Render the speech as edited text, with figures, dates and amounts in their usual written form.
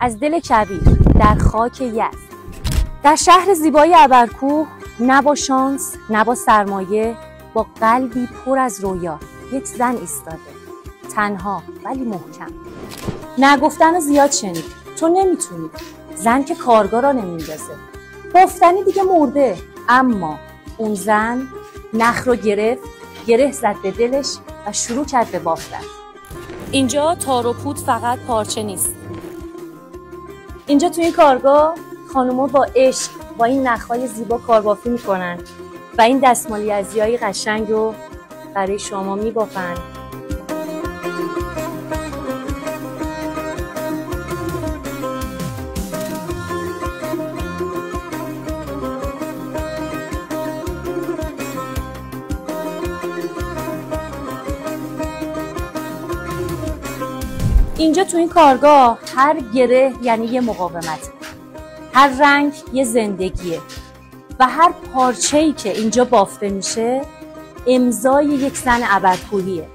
از دل کبیر در خاک یزد، در شهر زیبای ابرکوه، نه با شانس نه با سرمایه، با قلبی پر از رویا یک زن ایستاده، تنها ولی محکم. نگفتن رو زیاد شنید، تو نمیتونی، زن که کارگاه را نمیندازه، بافتنی دیگه مرده. اما اون زن نخ رو گرفت، گره زد به دلش و شروع کرد به بافتن. اینجا تار و پود فقط پارچه نیست، اینجا تو این کارگاه خانوما با عشق با این نخهای زیبا کاربافی میکنن و این دستمال یزدی‌های قشنگ رو برای شما میبافن. اینجا تو این کارگاه هر گره یعنی یه مقاومت، هر رنگ یه زندگیه و هر پارچه‌ای که اینجا بافته میشه امضای یک زن ابرکوهیه.